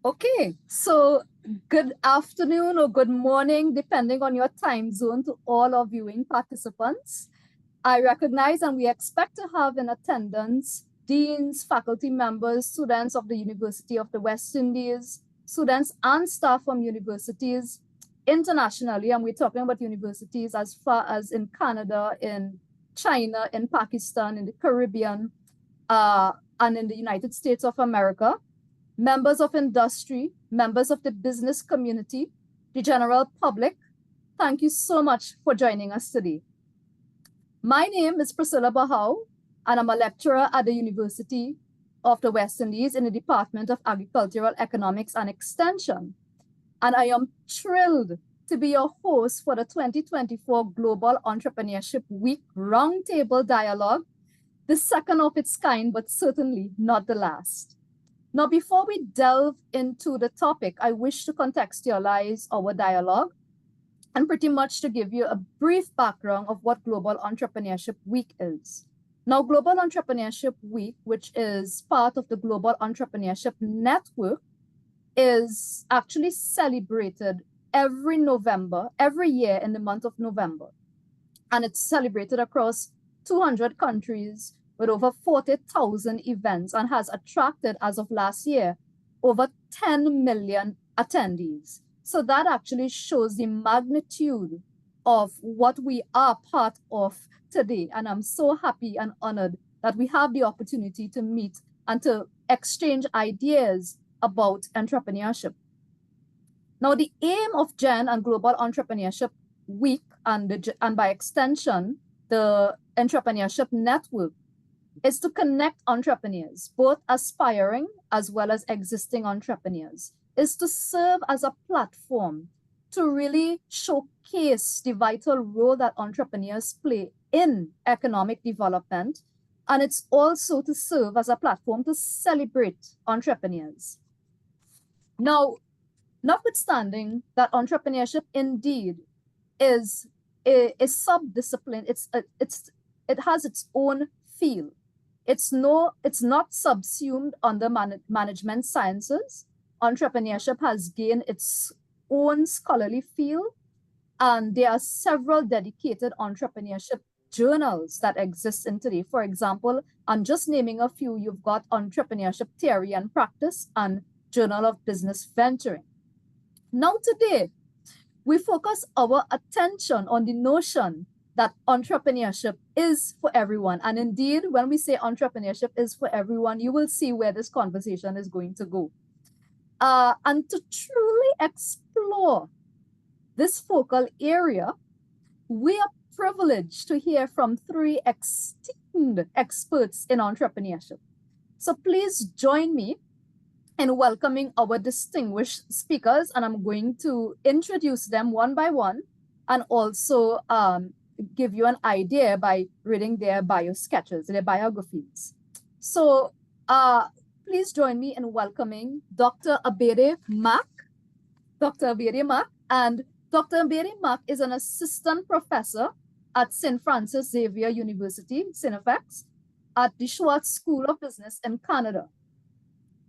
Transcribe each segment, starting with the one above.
Okay, so good afternoon or good morning, depending on your time zone, to all our viewing participants. I recognize and we expect to have in attendance deans, faculty members, students of the University of the West Indies, students and staff from universities internationally. And we're talking about universities as far as in Canada, in China, in Pakistan, in the Caribbean, and in the United States of America, members of industry, members of the business community, the general public. Thank you so much for joining us today. My name is Priscilla Bahau, and I'm a lecturer at the University of the West Indies in the Department of Agricultural Economics and Extension. And I am thrilled to be your host for the 2024 Global Entrepreneurship Week Roundtable Dialogue, the second of its kind, but certainly not the last. Now, before we delve into the topic, I wish to contextualize our dialogue and pretty much to give you a brief background of what Global Entrepreneurship Week is. Now, Global Entrepreneurship Week, which is part of the Global Entrepreneurship Network, is actually celebrated every November, every year in the month of November. And it's celebrated across 200 countries with over 40,000 events and has attracted, as of last year, over 10 million attendees. So that actually shows the magnitude of what we are part of today. And I'm so happy and honored that we have the opportunity to meet and to exchange ideas about entrepreneurship. Now, the aim of GEN and Global Entrepreneurship Week and by extension, the Entrepreneurship Network is to connect entrepreneurs, both aspiring as well as existing entrepreneurs, is to serve as a platform to really showcase the vital role that entrepreneurs play in economic development. And it's also to serve as a platform to celebrate entrepreneurs. Now, notwithstanding that entrepreneurship indeed is a sub-discipline, it has its own field. It's not subsumed under management sciences. Entrepreneurship has gained its own scholarly field, and there are several dedicated entrepreneurship journals that exist in today. For example, I'm just naming a few. You've got Entrepreneurship Theory and Practice and Journal of Business Venturing. Now today, we focus our attention on the notion that entrepreneurship is for everyone. And indeed, when we say entrepreneurship is for everyone, you will see where this conversation is going to go. And to truly explore this focal area, we are privileged to hear from three esteemed experts in entrepreneurship. So please join me in welcoming our distinguished speakers, and I'm going to introduce them one by one and also give you an idea by reading their bio sketches, their biographies. So please join me in welcoming Dr. Abere Mak. Dr. Abere Mak, and Dr. Abere Mak is an assistant professor at St. Francis Xavier University, SINIFEX, at the Schwartz School of Business in Canada.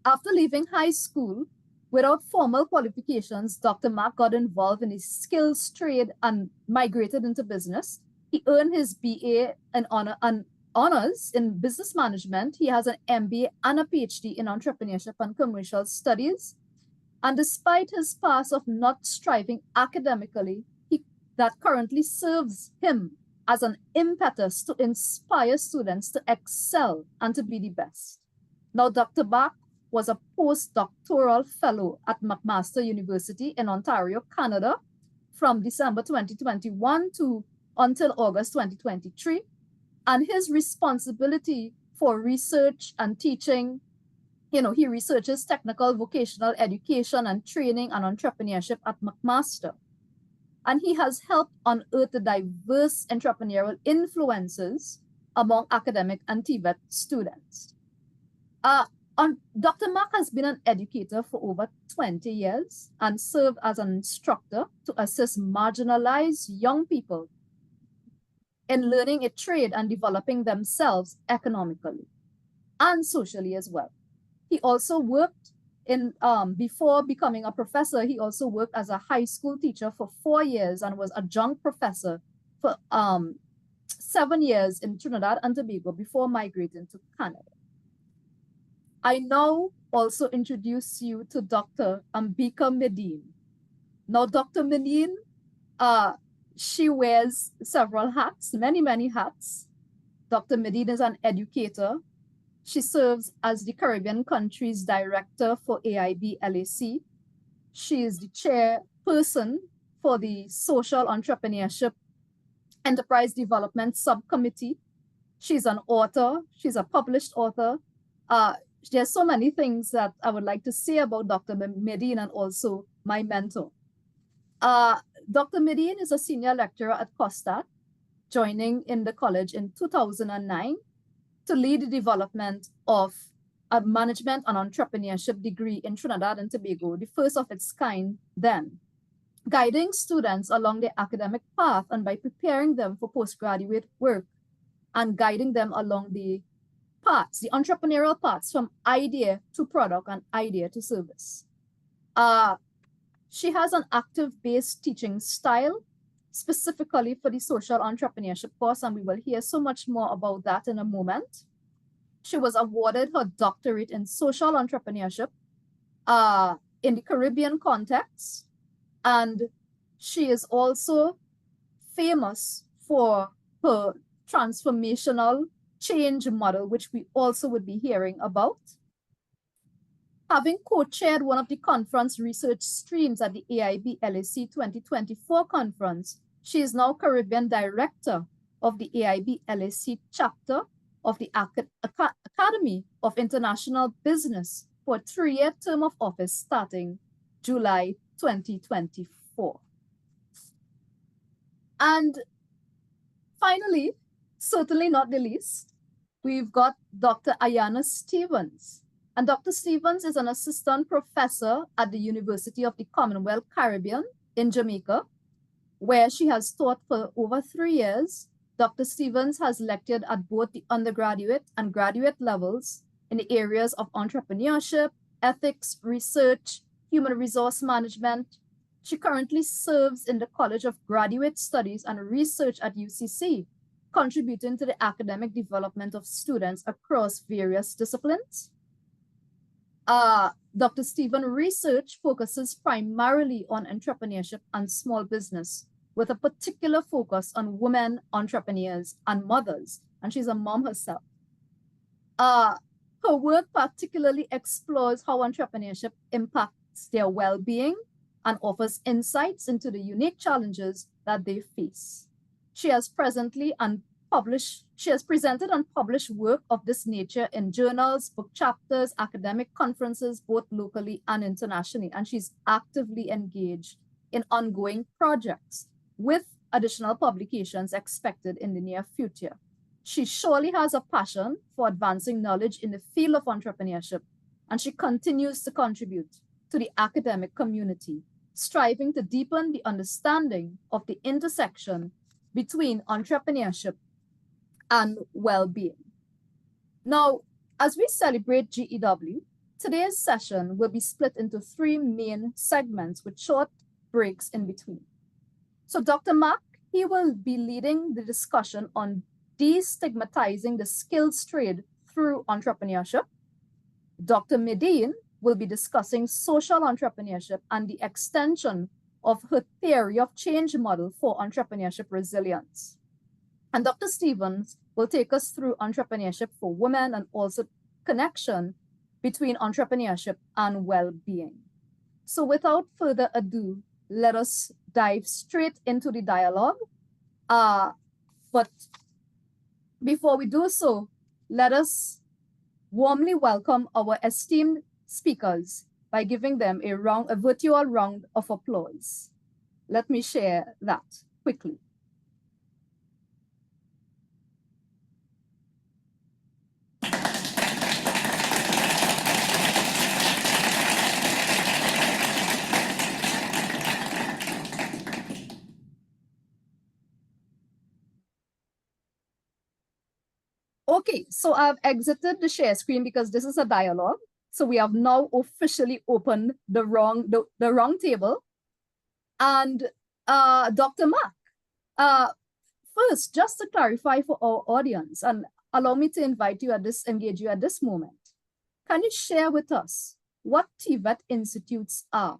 After leaving high school, without formal qualifications, Dr. Mak got involved in his skills trade and migrated into business. He earned his BA in honors in business management. He has an MBA and a PhD in entrepreneurship and commercial studies. And despite his past of not striving academically, that currently serves him as an impetus to inspire students to excel and to be the best. Now, Dr. Mak was a postdoctoral fellow at McMaster University in Ontario, Canada, from December 2021 to until August 2023. And his responsibility for research and teaching, he researches technical vocational education and training and entrepreneurship at McMaster. And he has helped unearth the diverse entrepreneurial influences among academic and TVET students. Dr. Mak has been an educator for over 20 years and served as an instructor to assist marginalized young people in learning a trade and developing themselves economically and socially as well. He also worked before becoming a professor, he also worked as a high school teacher for 4 years and was adjunct professor for 7 years in Trinidad and Tobago before migrating to Canada. I now also introduce you to Dr. Ambika Medine. Now, Dr. Medine, she wears several hats, many hats. Dr. Medine is an educator. She serves as the Caribbean Countries Director for AIB LAC. She is the chairperson for the Social Entrepreneurship Enterprise Development Subcommittee. She's an author. She's a published author. There's so many things that I would like to say about Dr. Medine and also my mentor. Dr. Medine is a senior lecturer at COSTAT, joining in the college in 2009 to lead the development of a management and entrepreneurship degree in Trinidad and Tobago, the first of its kind then, guiding students along their academic path and by preparing them for postgraduate work and guiding them along the paths, the entrepreneurial paths from idea to product and idea to service. She has an active-based teaching style, specifically for the social entrepreneurship course, and we will hear so much more about that in a moment. She was awarded her doctorate in social entrepreneurship in the Caribbean context, and she is also famous for her transformational change model, which we also would be hearing about. Having co-chaired one of the conference research streams at the AIB LAC 2024 conference, she is now Caribbean Director of the AIB LAC chapter of the Academy of International Business for a 3-year term of office starting July 2024. And finally, certainly not the least, we've got Dr. Ayana Stevens. And Dr. Stevens is an assistant professor at the University of the Commonwealth Caribbean in Jamaica, where she has taught for over 3 years. Dr. Stevens has lectured at both the undergraduate and graduate levels in the areas of entrepreneurship, ethics, research, human resource management. She currently serves in the College of Graduate Studies and Research at UCC, contributing to the academic development of students across various disciplines. Dr. Stevens' research focuses primarily on entrepreneurship and small business, with a particular focus on women entrepreneurs and mothers, and she's a mom herself. Her work particularly explores how entrepreneurship impacts their well-being and offers insights into the unique challenges that they face. She has presented and published work of this nature in journals, book chapters, academic conferences, both locally and internationally, and she's actively engaged in ongoing projects with additional publications expected in the near future. She surely has a passion for advancing knowledge in the field of entrepreneurship, and she continues to contribute to the academic community, striving to deepen the understanding of the intersection between entrepreneurship and well-being. Now, as we celebrate GEW, today's session will be split into 3 main segments with short breaks in between. So Dr. Mack, he will be leading the discussion on destigmatizing the skills trade through entrepreneurship. Dr. Medine will be discussing social entrepreneurship and the extension of her theory of change model for entrepreneurship resilience. And Dr. Stevens will take us through entrepreneurship for women and also connection between entrepreneurship and well-being. So without further ado, let us dive straight into the dialogue. But before we do so, let us warmly welcome our esteemed speakers by giving them a virtual round of applause. Let me share that quickly. Okay, so I've exited the share screen because this is a dialogue. So we have now officially opened the wrong table. And Dr. Mark, first, just to clarify for our audience, and allow me to engage you at this moment. Can you share with us what TVET institutes are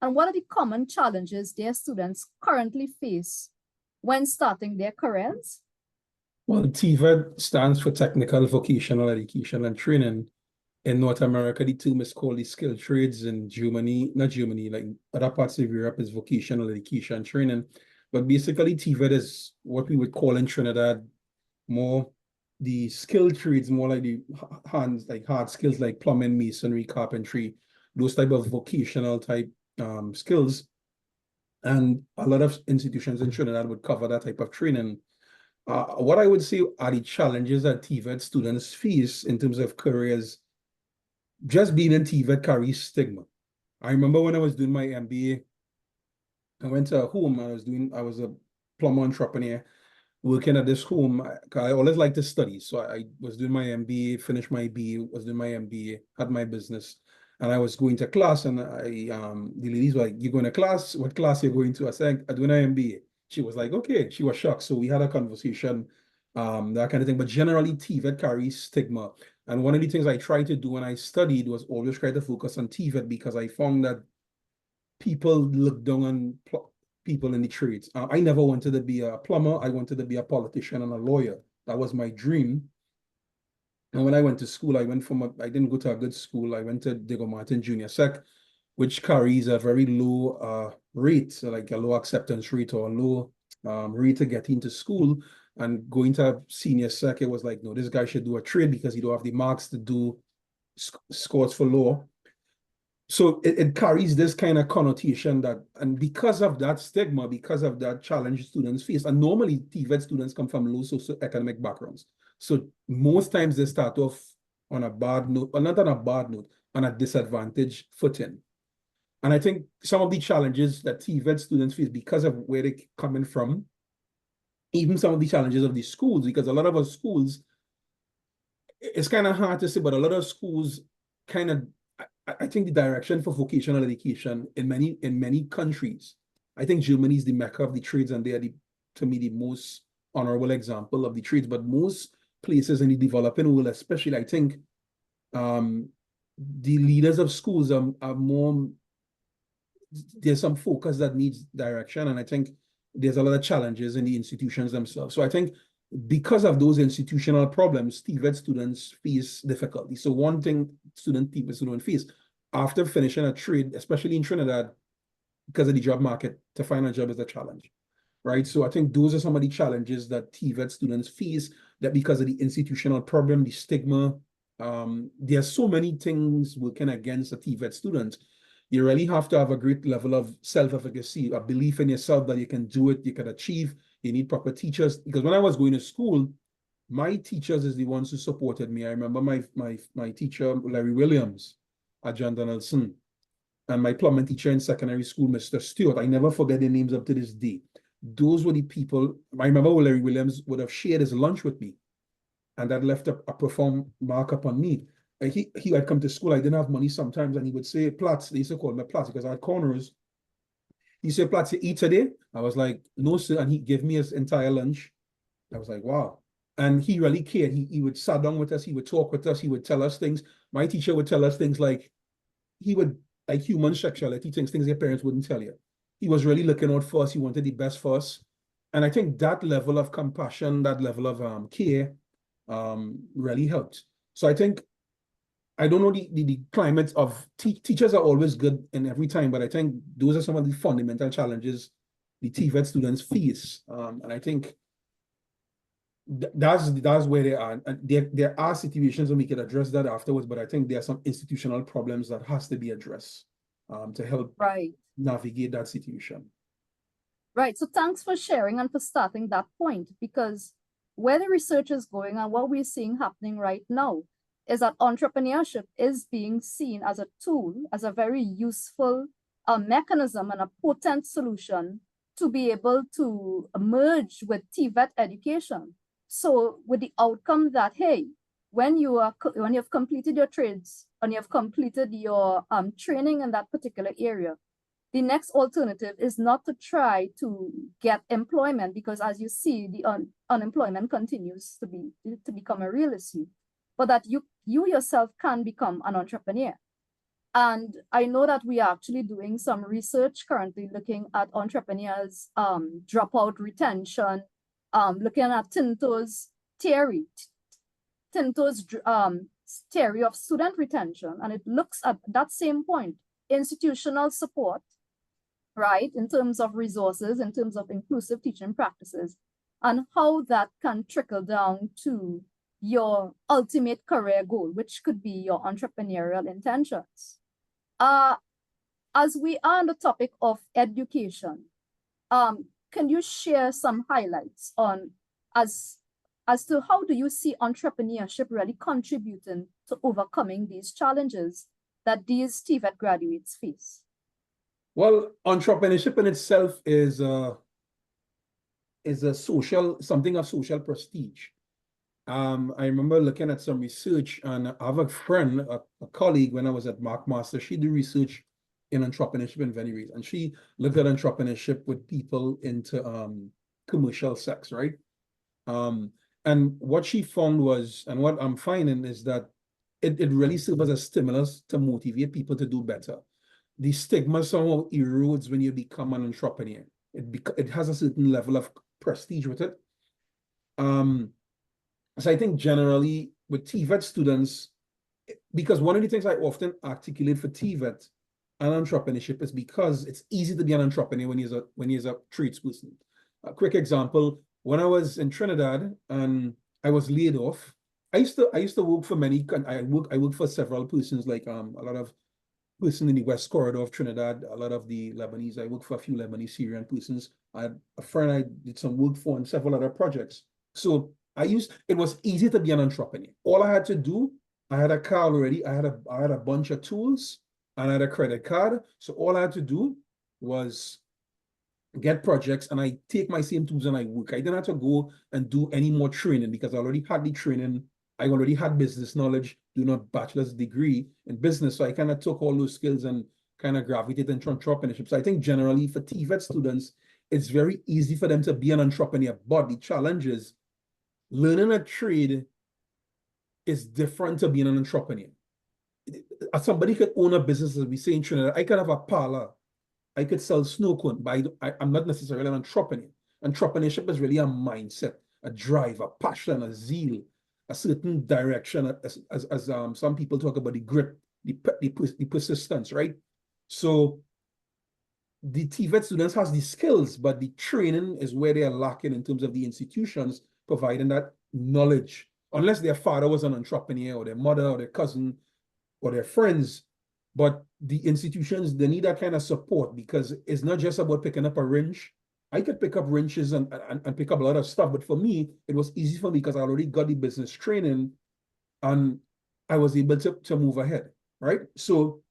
and what are the common challenges their students currently face when starting their careers? Well, TVET stands for Technical Vocational Education and Training. In North America, the term is called the skilled trades. In Germany, not Germany, like other parts of Europe is vocational education and training. But basically, TVET is what we would call in Trinidad more the skilled trades, more like the hands, like hard skills like plumbing, masonry, carpentry, those type of vocational type skills. And a lot of institutions in Trinidad would cover that type of training. What I would say are the challenges that TVET students face in terms of careers. Just being in TVET carries stigma. I remember when I was doing my MBA, I went to a home and I was a plumber entrepreneur working at this home. I always like to study. So I was doing my MBA, finished my BA, was doing my MBA, had my business. And I was going to class and the ladies were like, you going to class? What class are you going to? I said, I'm doing an MBA. She was like, okay. She was shocked. So we had a conversation, that kind of thing. But generally, TVET carries stigma. And one of the things I tried to do when I studied was always try to focus on TVET because I found that people look down on people in the trades. I never wanted to be a plumber. I wanted to be a politician and a lawyer. That was my dream. And when I went to school, I didn't go to a good school. I went to Diego Martin Junior Sec, which carries a very low rate, so like a low acceptance rate or a low rate to get into school. And going to senior sec, it was like, no, this guy should do a trade because he don't have the marks to do scores for law. So it carries this kind of connotation that, and because of that stigma, because of that challenge students face, and normally TVET students come from low socioeconomic backgrounds. So most times they start off on a bad note, or not on a bad note, on a disadvantaged footing. And I think some of the challenges that TVET students face because of where they're coming from, even some of the challenges of the schools, because a lot of our schools, it's kind of hard to say, but a lot of schools kind of, I think the direction for vocational education in many countries, I think Germany is the mecca of the trades, and they are to me the most honorable example of the trades. But most places in the developing world, especially, I think the leaders of schools are more, there's some focus that needs direction, and I think there's a lot of challenges in the institutions themselves. So I think because of those institutional problems, TVET students face difficulty. So one thing TVET students face after finishing a trade, especially in Trinidad, because of the job market, to find a job is a challenge, right? So I think those are some of the challenges that TVET students face, that because of the institutional problem, the stigma, there's so many things working against a TVET student. You really have to have a great level of self-efficacy, a belief in yourself that you can do it, you can achieve. You need proper teachers. Because when I was going to school, my teachers is the ones who supported me. I remember my teacher, Larry Williams at John Donaldson, and my plumbing teacher in secondary school, Mr. Stewart. I never forget their names up to this day. Those were the people. I remember Larry Williams would have shared his lunch with me, and that left a profound mark upon me. He had come to school. I didn't have money sometimes, and he would say, Platts, they used to call me Platts because I had corners. He said, Platts, you eat today? I was like, no, sir. And he gave me his entire lunch. I was like, wow. And he really cared. He would sit down with us. He would talk with us. He would tell us things. My teacher would tell us things like, like human sexuality, things your parents wouldn't tell you. He was really looking out for us. He wanted the best for us. And I think that level of compassion, that level of care really helped. So I think, I don't know the climate of teachers are always good in every time, but I think those are some of the fundamental challenges the TVET students face. And I think that's where they are. And there are situations where we can address that afterwards, but I think there are some institutional problems that has to be addressed to help navigate that situation. Right. So thanks for sharing and for starting that point, because where the research is going and what we're seeing happening right now is that entrepreneurship is being seen as a tool, as a very useful mechanism and a potent solution to be able to merge with TVET education. So with the outcome that, hey, when you've completed your trades and you've completed your training in that particular area, the next alternative is not to try to get employment, because as you see, the unemployment continues to become a real issue, but that you yourself can become an entrepreneur. And I know that we are actually doing some research currently looking at entrepreneurs, dropout retention, looking at Tinto's theory, theory of student retention, and it looks at that same point, institutional support, right, in terms of resources, in terms of inclusive teaching practices, and how that can trickle down to your ultimate career goal, which could be your entrepreneurial intentions. As we are on the topic of education, can you share some highlights on as to how do you see entrepreneurship really contributing to overcoming these challenges that these TVET graduates face? Well, entrepreneurship in itself is a something of social prestige. I remember looking at some research, and I have a friend, a colleague, when I was at McMaster, she did research in entrepreneurship in many ways, and she looked at entrepreneurship with people into commercial sex, right? And what she found was, and what I'm finding is that it really serves as a stimulus to motivate people to do better. The stigma somehow erodes when you become an entrepreneur. It has a certain level of prestige with it. So I think generally with TVET students, because one of the things I often articulate for TVET and entrepreneurship is because it's easy to be an entrepreneur when you're a tradesperson. A quick example, when I was in Trinidad and I was laid off, I used to work for I worked for several persons, like a lot of persons in the West Corridor of Trinidad, a lot of the Lebanese. I worked for a few Lebanese Syrian persons. I had a friend I did some work for and several other projects. So it was easy to be an entrepreneur. All I had to do, I had a car already, I had a bunch of tools, and I had a credit card. So all I had to do was get projects, and I take my same tools and I work. I didn't have to go and do any more training because I already had the training. I already had business knowledge, doing a bachelor's degree in business. So I kind of took all those skills and kind of gravitated into entrepreneurship. So I think generally for TVET students, it's very easy for them to be an entrepreneur, but the challenge is learning a trade is different to being an entrepreneur. Somebody could own a business, as we say in Trinidad. I could have a parlor. I could sell snow cone, but I'm not necessarily an entrepreneur. Entrepreneurship is really a mindset, a drive, a passion, a zeal, a certain direction, as some people talk about the grit, the persistence, right? So the TVET students has the skills, but the training is where they are lacking in terms of the institutions providing that knowledge. Unless their father was an entrepreneur, or their mother, or their cousin, or their friends. But the institutions, they need that kind of support, because it's not just about picking up a wrench. I could pick up wrenches and pick up a lot of stuff, but for me, it was easy for me because I already got the business training and I was able to move ahead, right? So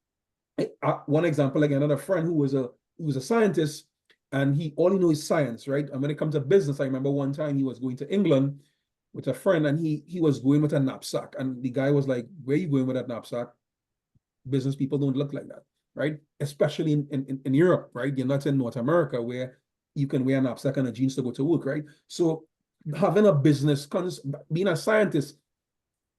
one example, like another friend who was a scientist, and all he knows is science, right? And when it comes to business, I remember one time he was going to England with a friend, and he was going with a knapsack, and the guy was like, "Where are you going with that knapsack? Business people don't look like that," right? Especially in Europe, right? You're not in North America where you can wear a knapsack and a jeans to go to work, right? So having a business, being a scientist,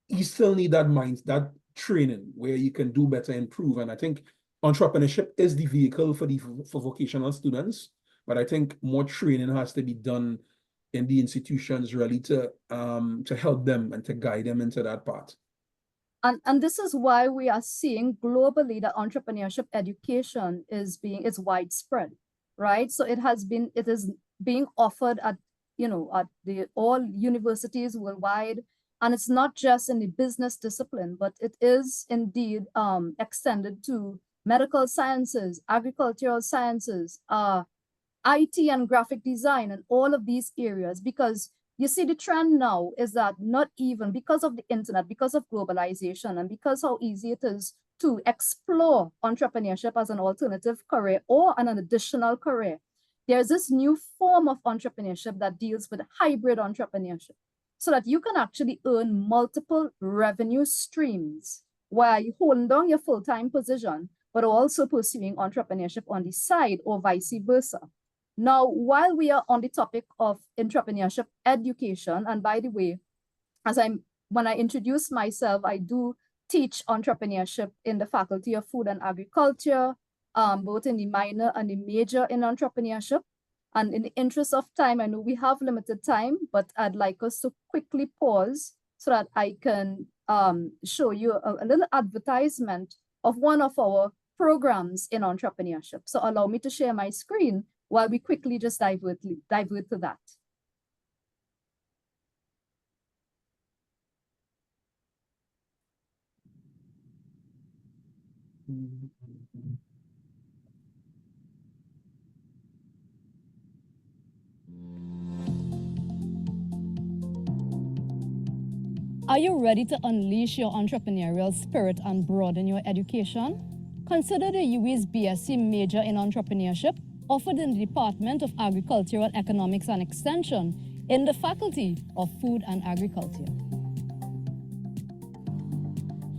you still need that training where you can do better, improve. And I think entrepreneurship is the vehicle for vocational students, but I think more training has to be done in the institutions really to help them and to guide them into that path. And this is why we are seeing globally that entrepreneurship education is widespread, right? So it is being offered at all universities worldwide, and it's not just in the business discipline, but it is indeed extended to medical sciences, agricultural sciences, IT and graphic design, and all of these areas, because you see, the trend now is that not even because of the internet, because of globalization, and because how easy it is to explore entrepreneurship as an alternative career or an additional career, there's this new form of entrepreneurship that deals with hybrid entrepreneurship. so that you can actually earn multiple revenue streams while you hold down your full-time position, but also pursuing entrepreneurship on the side or vice versa. Now, while we are on the topic of entrepreneurship education, and by the way, when I introduce myself, I do teach entrepreneurship in the Faculty of Food and Agriculture, both in the minor and the major in entrepreneurship. And in the interest of time, I know we have limited time, but I'd like us to quickly pause so that I can show you a little advertisement of one of our programs in entrepreneurship. So allow me to share my screen while we quickly just divert to that. Are you ready to unleash your entrepreneurial spirit and broaden your education? Consider the UWI's BSc major in entrepreneurship offered in the Department of Agricultural Economics and Extension in the Faculty of Food and Agriculture.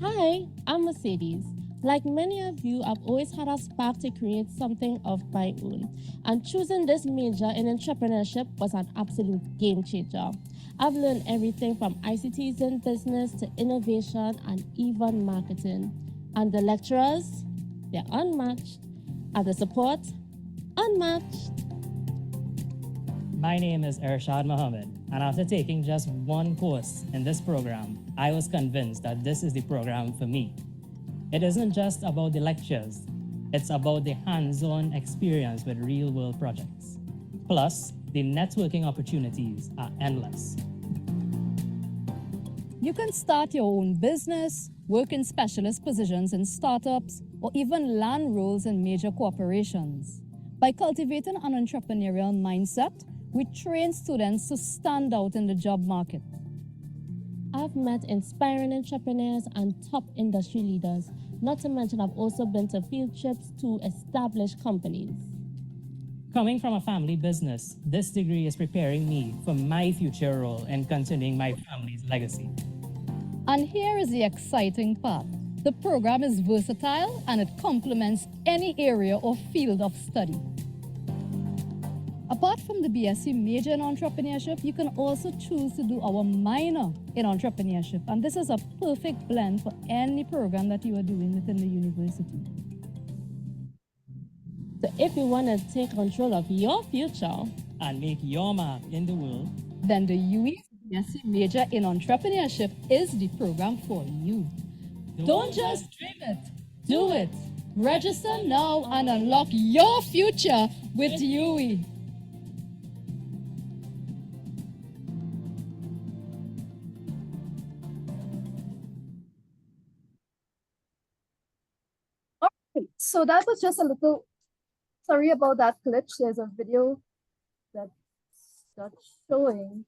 Hi, I'm Mercedes. Like many of you, I've always had a spark to create something of my own. And choosing this major in entrepreneurship was an absolute game changer. I've learned everything from ICTs in business to innovation and even marketing. And the lecturers, they're unmatched. And the support, unmatched. My name is Ershad Mohammed, and after taking just one course in this program, I was convinced that this is the program for me. It isn't just about the lectures, it's about the hands-on experience with real-world projects. Plus, the networking opportunities are endless. You can start your own business, work in specialist positions in startups, or even land roles in major corporations. By cultivating an entrepreneurial mindset, we train students to stand out in the job market. I've met inspiring entrepreneurs and top industry leaders. Not to mention, I've also been to field trips to established companies. Coming from a family business, this degree is preparing me for my future role in continuing my family's legacy. And here is the exciting part. The program is versatile and it complements any area or field of study. Apart from the BSc major in entrepreneurship, you can also choose to do our minor in entrepreneurship. And this is a perfect blend for any program that you are doing within the university. So if you want to take control of your future and make your mark in the world, then the UWI BSc major in entrepreneurship is the program for you. Don't just dream it, do it. Register now and unlock your future with UWI. So that was just a little, sorry about that glitch. There's a video that's showing.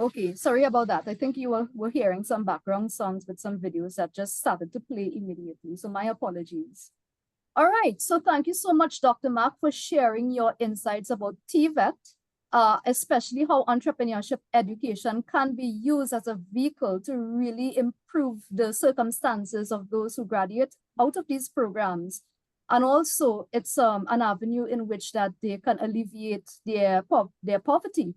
Okay, sorry about that. I think you were hearing some background sounds with some videos that just started to play immediately. So my apologies. All right, so thank you so much, Dr. Mark, for sharing your insights about TVET, especially how entrepreneurship education can be used as a vehicle to really improve the circumstances of those who graduate out of these programs. And also it's an avenue in which that they can alleviate their poverty.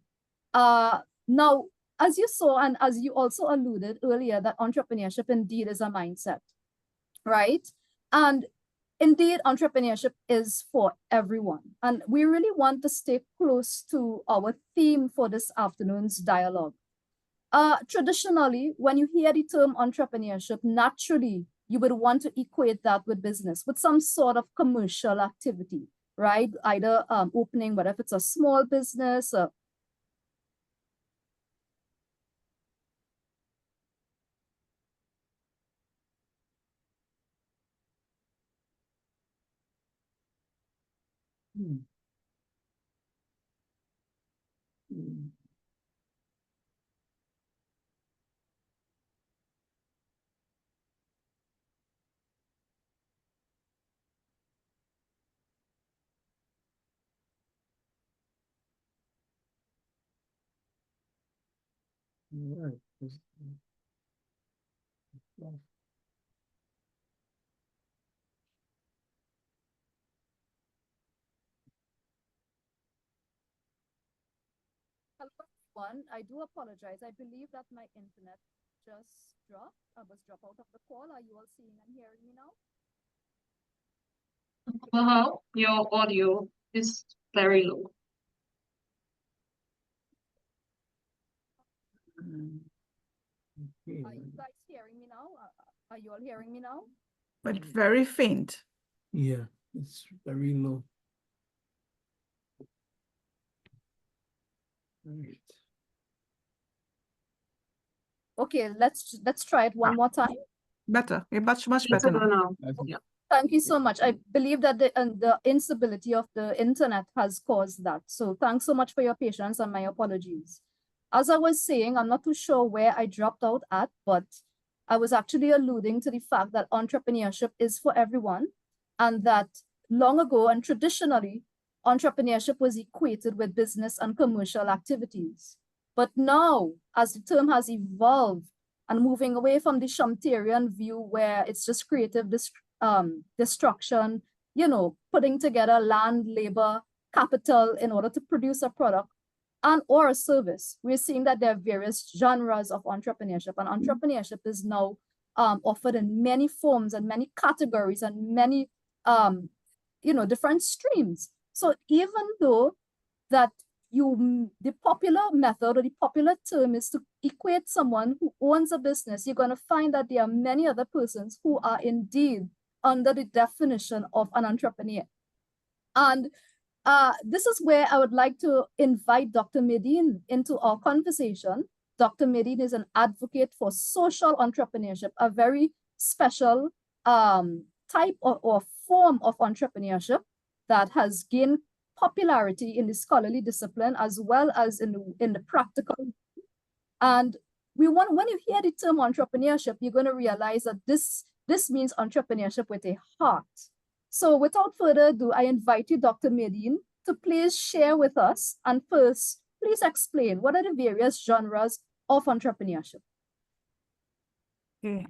Now, as you saw, and as you also alluded earlier, that entrepreneurship indeed is a mindset, right? And indeed, entrepreneurship is for everyone. And we really want to stay close to our theme for this afternoon's dialogue. Traditionally, when you hear the term entrepreneurship, naturally, you would want to equate that with business, with some sort of commercial activity, right? Either opening, whether if it's a small business, Right. Hello, everyone. I do apologize. I believe that my internet just dropped. I was dropped out of the call. Are you all seeing and hearing me now? Well, your audio is very low. Okay. Are you guys hearing me now? Are you all hearing me now? But very faint. Yeah, it's very low. Right. Okay, let's try it one more time. Better. Much It's better now. better now. That's- Yeah. Thank you so much. I believe that the instability of the internet has caused that. So thanks so much for your patience and my apologies. As I was saying, I'm not too sure where I dropped out at, but I was actually alluding to the fact that entrepreneurship is for everyone, and that long ago and traditionally, entrepreneurship was equated with business and commercial activities. But now, as the term has evolved and moving away from the Schumpeterian view where it's just creative destruction, putting together land, labor, capital in order to produce a product and or a service, we're seeing that there are various genres of entrepreneurship, and entrepreneurship is now offered in many forms and many categories and many different streams. So even though that the popular method or the popular term is to equate someone who owns a business, you're going to find that there are many other persons who are indeed under the definition of an entrepreneur. And this is where I would like to invite Dr. Medine into our conversation. Dr. Medine is an advocate for social entrepreneurship, a very special type or form of entrepreneurship that has gained popularity in the scholarly discipline as well as in the practical. And when you hear the term entrepreneurship, you're going to realize that this means entrepreneurship with a heart. So without further ado, I invite you, Dr. Medine, to please share with us, and first, please explain what are the various genres of entrepreneurship. Okay.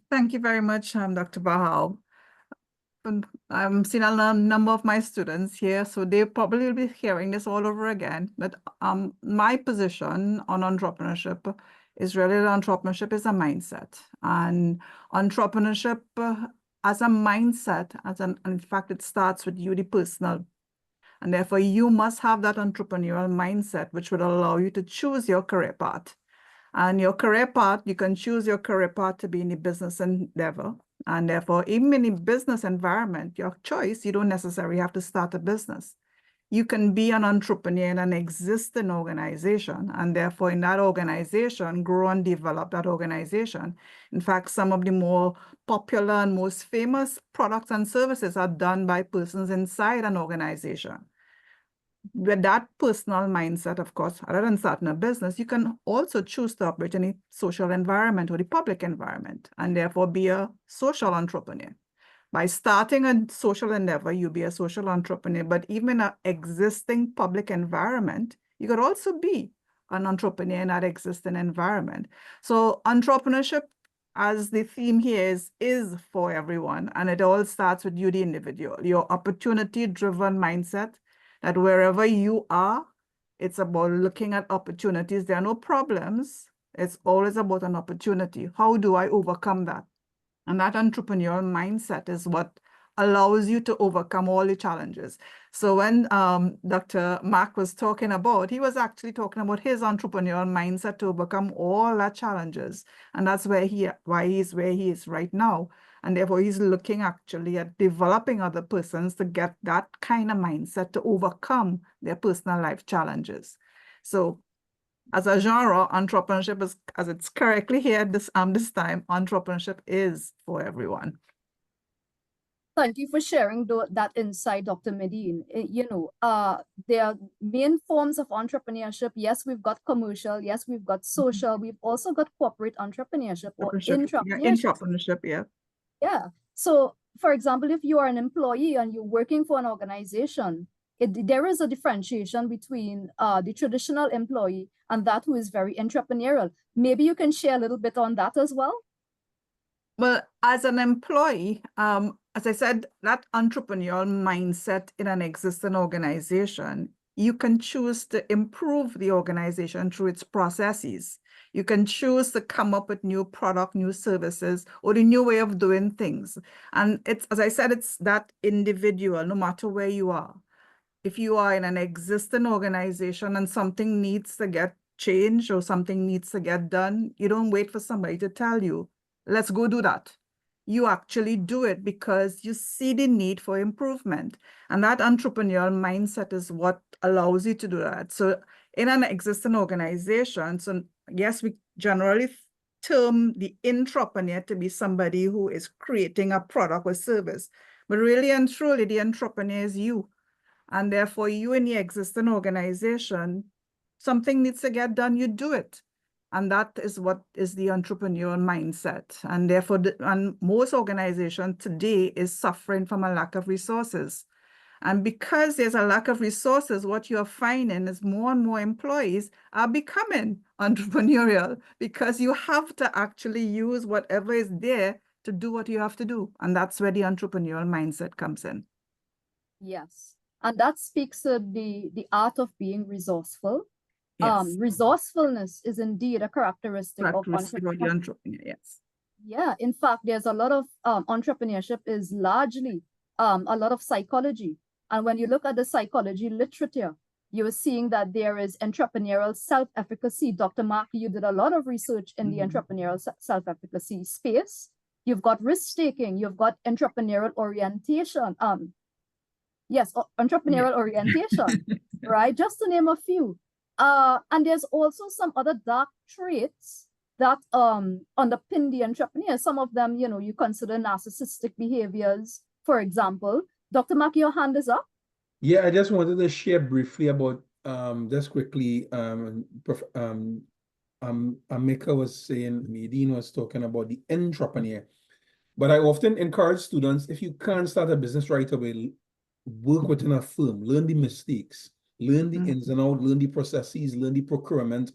Thank you very much, Dr. Bahal. I'm seeing a number of my students here, so they probably will be hearing this all over again. But my position on entrepreneurship is really that entrepreneurship is a mindset, and entrepreneurship as a mindset, in fact, it starts with you, the personal. And therefore, you must have that entrepreneurial mindset, which would allow you to choose your career path. And your career path, you can choose your career path to be in the business endeavor. And therefore, even in the business environment, your choice, you don't necessarily have to start a business. You can be an entrepreneur in an existing organization, and therefore in that organization, grow and develop that organization. In fact, some of the more popular and most famous products and services are done by persons inside an organization. With that personal mindset, of course, other than starting a business, you can also choose to operate in a social environment or the public environment, and therefore be a social entrepreneur. By starting a social endeavor, you'll be a social entrepreneur, but even in an existing public environment, you could also be an entrepreneur in that existing environment. So entrepreneurship, as the theme here is for everyone, and it all starts with you, the individual, your opportunity-driven mindset, that wherever you are, it's about looking at opportunities. There are no problems. It's always about an opportunity. How do I overcome that? And that entrepreneurial mindset is what allows you to overcome all the challenges. So when Dr. Mark was talking about, he was actually talking about his entrepreneurial mindset to overcome all that challenges. And that's why he's where he is right now. And therefore, he's looking actually at developing other persons to get that kind of mindset to overcome their personal life challenges. So as a genre, entrepreneurship is, as it's correctly here this time, entrepreneurship is for everyone. Thank you for sharing that insight, Dr. Medine. There are main forms of entrepreneurship. Yes, we've got commercial. Yes, we've got social. We've also got corporate entrepreneurship or Intrapreneurship, yeah. Yeah. So, for example, if you are an employee and you're working for an organization, there is a differentiation between the traditional employee and that who is very entrepreneurial. Maybe you can share a little bit on that as well. Well, as an employee, as I said, that entrepreneurial mindset in an existing organization, you can choose to improve the organization through its processes. You can choose to come up with new product, new services, or a new way of doing things. And it's, as I said, it's that individual, no matter where you are. If you are in an existing organization and something needs to get changed or something needs to get done, you don't wait for somebody to tell you, let's go do that. You actually do it because you see the need for improvement. And that entrepreneurial mindset is what allows you to do that. So in an existing organization, so yes, we generally term the intrapreneur to be somebody who is creating a product or service, but really and truly the entrepreneur is you. And therefore you in the existing organization, something needs to get done, you do it. And that is what is the entrepreneurial mindset. And therefore, and most organizations today is suffering from a lack of resources. And because there's a lack of resources, what you're finding is more and more employees are becoming entrepreneurial because you have to actually use whatever is there to do what you have to do. And that's where the entrepreneurial mindset comes in. Yes. And that speaks to the art of being resourceful. Yes. Resourcefulness is indeed a characteristic of The entrepreneur, yes. Yeah, in fact, there's a lot of entrepreneurship is largely a lot of psychology. And when you look at the psychology literature, you're seeing that there is entrepreneurial self-efficacy. Dr. Mark, you did a lot of research in the entrepreneurial self-efficacy space. You've got risk-taking, you've got entrepreneurial orientation. Yes, entrepreneurial orientation, right? Just to name a few. And there's also some other dark traits that underpin the entrepreneur. Some of them, you know, you consider narcissistic behaviors, for example. Dr. Mark, your hand is up. Yeah, I just wanted to share briefly about just quickly. Amika was saying, Nadine was talking about the entrepreneur. But I often encourage students, if you can't start a business right away, work within a firm, learn the mistakes, learn the ins and outs, learn the processes, learn the procurement.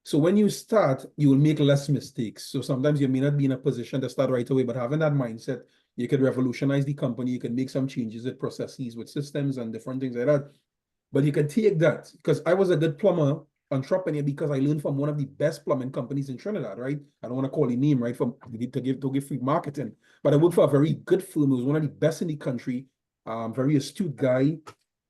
So when you start, you will make less mistakes. So sometimes you may not be in a position to start right away, but having that mindset, you could revolutionize the company, you can make some changes with processes, with systems and different things like that. But you can take that, because I was a good plumber entrepreneur because I learned from one of the best plumbing companies in Trinidad, right? I don't want to call the name, right, to give free marketing. But I worked for a very good firm. It was one of the best in the country. Very astute guy. He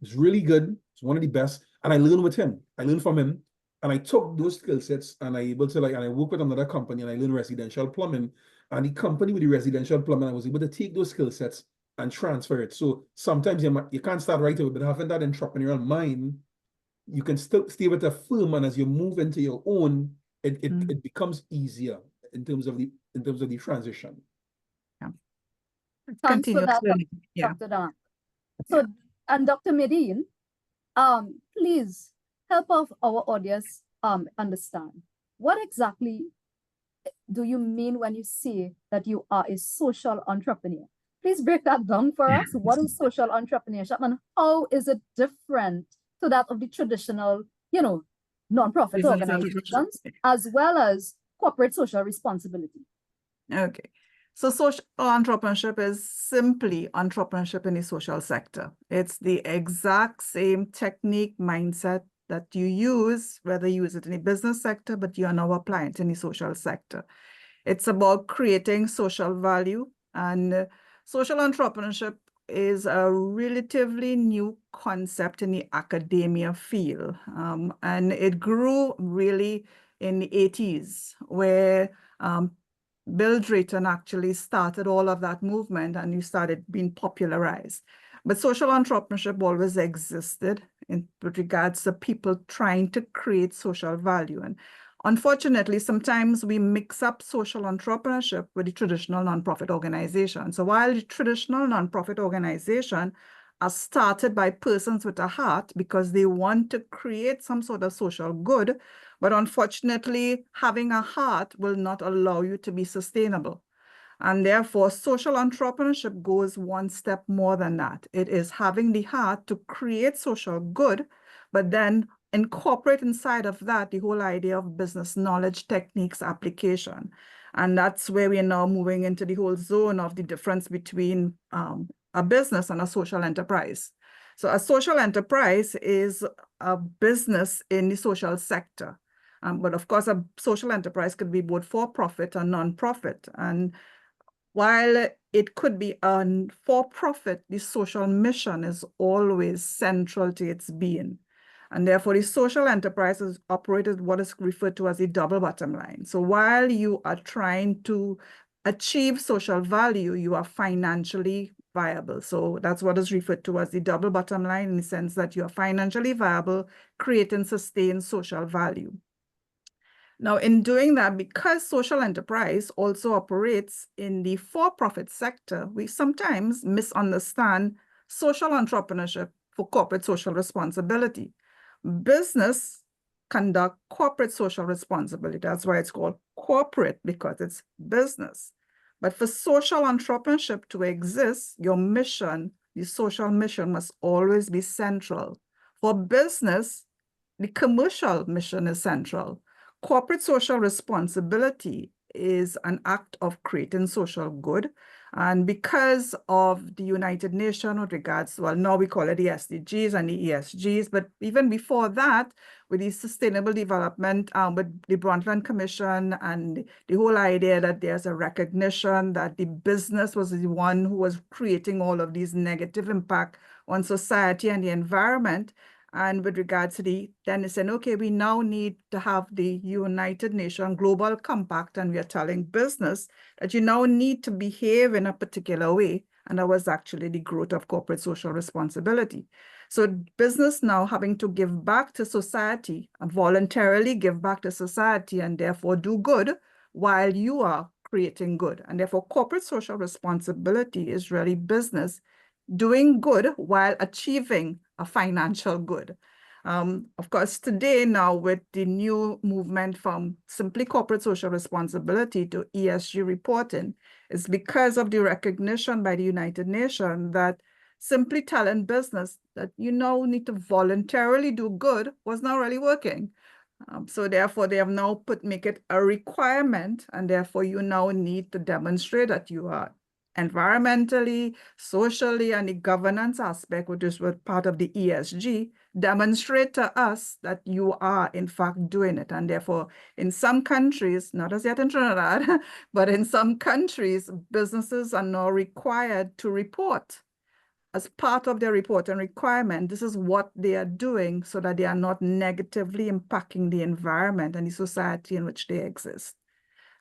was really good. He's one of the best. And I learned with him. I learned from him. And I took those skill sets and I able to and I worked with another company and I learned residential plumbing. And the company with the residential plumbing, I was able to take those skill sets and transfer it. So sometimes you can't start right away, but having that entrepreneurial mind, you can still stay with a firm, and as you move into your own, it becomes easier in terms of the transition. Yeah. Thanks for that, Dr. Dan. So, and Dr. Medine, please help our audience understand what exactly do you mean when you say that you are a social entrepreneur? Please break that down for us. What is social entrepreneurship and how is it different to that of the traditional, you know, nonprofit organizations as well as corporate social responsibility? Okay. So social entrepreneurship is simply entrepreneurship in the social sector. It's the exact same technique, mindset that you use, whether you use it in the business sector, but you are now applying it in the social sector. It's about creating social value, and social entrepreneurship is a relatively new concept in the academia field. And it grew really in the 80s, where Bill Drayton actually started all of that movement and you started being popularized. But social entrepreneurship always existed with regards to people trying to create social value. And unfortunately, sometimes we mix up social entrepreneurship with the traditional nonprofit organization. So while the traditional nonprofit organization are started by persons with a heart because they want to create some sort of social good, but unfortunately, having a heart will not allow you to be sustainable. And therefore, social entrepreneurship goes one step more than that. It is having the heart to create social good, but then incorporate inside of that the whole idea of business knowledge, techniques, application. And that's where we are now moving into the whole zone of the difference between a business and a social enterprise. So a social enterprise is a business in the social sector. But of course, a social enterprise could be both for-profit and non-profit. And while it could be a for-profit, the social mission is always central to its being. And therefore, the social enterprise is operated what is referred to as the double bottom line. So while you are trying to achieve social value, you are financially viable. So that's what is referred to as the double bottom line, in the sense that you are financially viable, create and sustain social value. Now, in doing that, because social enterprise also operates in the for-profit sector, we sometimes misunderstand social entrepreneurship for corporate social responsibility. Business conduct corporate social responsibility. That's why it's called corporate, because it's business. But for social entrepreneurship to exist, your mission, the social mission, must always be central. For business, the commercial mission is central. Corporate social responsibility is an act of creating social good. And because of the United Nations with regards to, well, now we call it the SDGs and the ESGs, but even before that, with the Sustainable Development, with the Brundtland Commission and the whole idea that there's a recognition that the business was the one who was creating all of these negative impact on society and the environment. And with regards to then it's saying, okay, we now need to have the United Nations Global Compact, and we are telling business that you now need to behave in a particular way. And that was actually the growth of corporate social responsibility. So business now having to give back to society, and voluntarily give back to society, and therefore do good while you are creating good. And therefore corporate social responsibility is really business doing good while achieving a financial good. Of course, today now with the new movement from simply corporate social responsibility to ESG reporting, is because of the recognition by the United Nations that simply telling business that you now need to voluntarily do good was not really working. So therefore, they have now make it a requirement, and therefore you now need to demonstrate that you are environmentally, socially, and the governance aspect, which is part of the ESG, demonstrate to us that you are in fact doing it. And therefore, in some countries, not as yet in Trinidad, but in some countries, businesses are now required to report as part of their reporting requirement. This is what they are doing so that they are not negatively impacting the environment and the society in which they exist.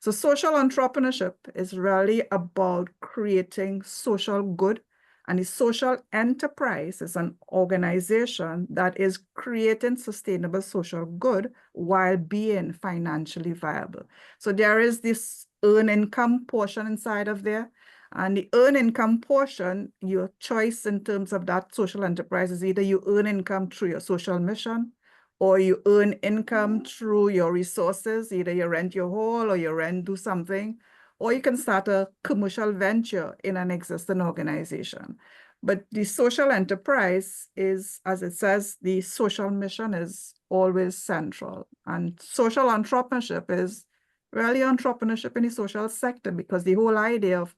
So social entrepreneurship is really about creating social good, and the social enterprise is an organization that is creating sustainable social good while being financially viable. So there is this earned income portion inside of there, and the earned income portion, your choice in terms of that social enterprise is either you earn income through your social mission, or you earn income through your resources, either you rent your hall or you do something, or you can start a commercial venture in an existing organization. But the social enterprise is, as it says, the social mission is always central. And social entrepreneurship is really entrepreneurship in the social sector, because the whole idea of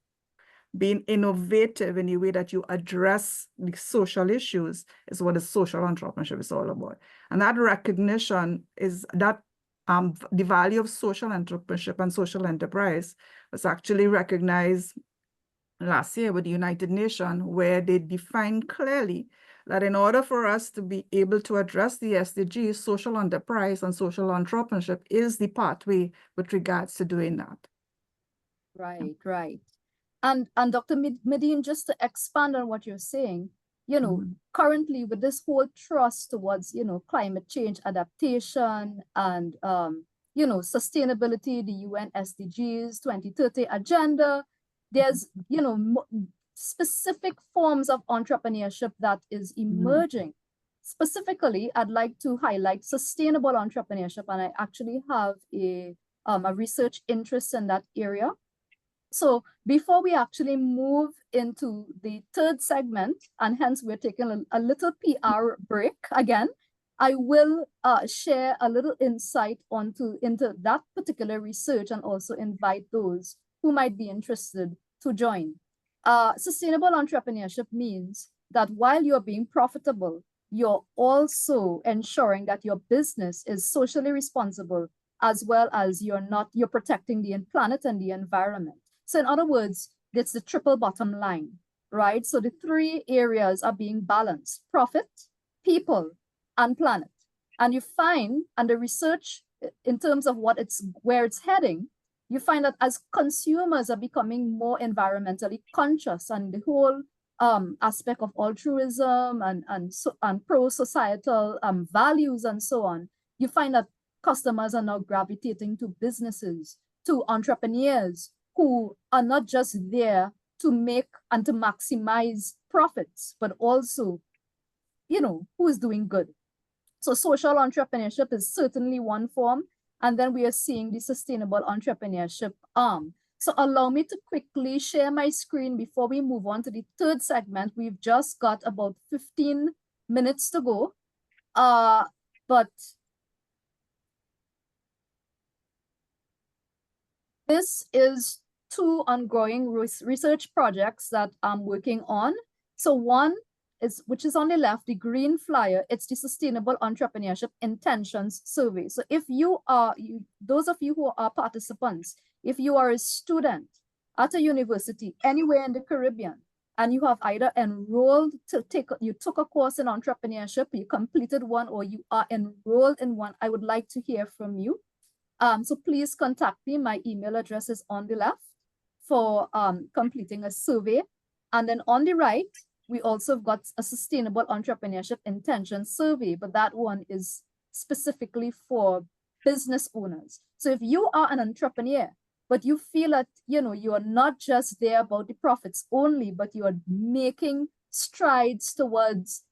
being innovative in the way that you address the social issues is what the social entrepreneurship is all about. And that recognition is that the value of social entrepreneurship and social enterprise was actually recognized last year with the United Nations, where they defined clearly that in order for us to be able to address the SDGs, social enterprise and social entrepreneurship is the pathway with regards to doing that. Right, right. And Dr. Medine, just to expand on what you're saying, currently with this whole thrust towards, climate change adaptation and, sustainability, the UN SDGs 2030 agenda, there's, specific forms of entrepreneurship that is emerging. Specifically, I'd like to highlight sustainable entrepreneurship, and I actually have a research interest in that area. So before we actually move into the third segment, and hence we're taking a little PR break again, I will share a little insight into that particular research and also invite those who might be interested to join. Sustainable entrepreneurship means that while you're being profitable, you're also ensuring that your business is socially responsible, as well as you're protecting the planet and the environment. So in other words, it's the triple bottom line, right? So the three areas are being balanced: profit, people, and planet. And you find, and the research in terms of where it's heading, you find that as consumers are becoming more environmentally conscious, and the whole aspect of altruism and pro-societal values and so on, you find that customers are now gravitating to businesses, to entrepreneurs who are not just there to make and to maximize profits, but also, who is doing good. So social entrepreneurship is certainly one form. And then we are seeing the sustainable entrepreneurship arm. So allow me to quickly share my screen before we move on to the third segment. We've just got about 15 minutes to go. But this is two ongoing research projects that I'm working on. So one is, which is on the left, the green flyer, it's the Sustainable Entrepreneurship Intentions Survey. So if those of you who are participants, if you are a student at a university anywhere in the Caribbean, and you have either enrolled you took a course in entrepreneurship, you completed one, or you are enrolled in one, I would like to hear from you. So please contact me. My email address is on the left for completing a survey. And then on the right, we also have got a Sustainable Entrepreneurship Intention Survey, but that one is specifically for business owners. So if you are an entrepreneur, but you feel that, you are not just there about the profits only, but you are making strides towards,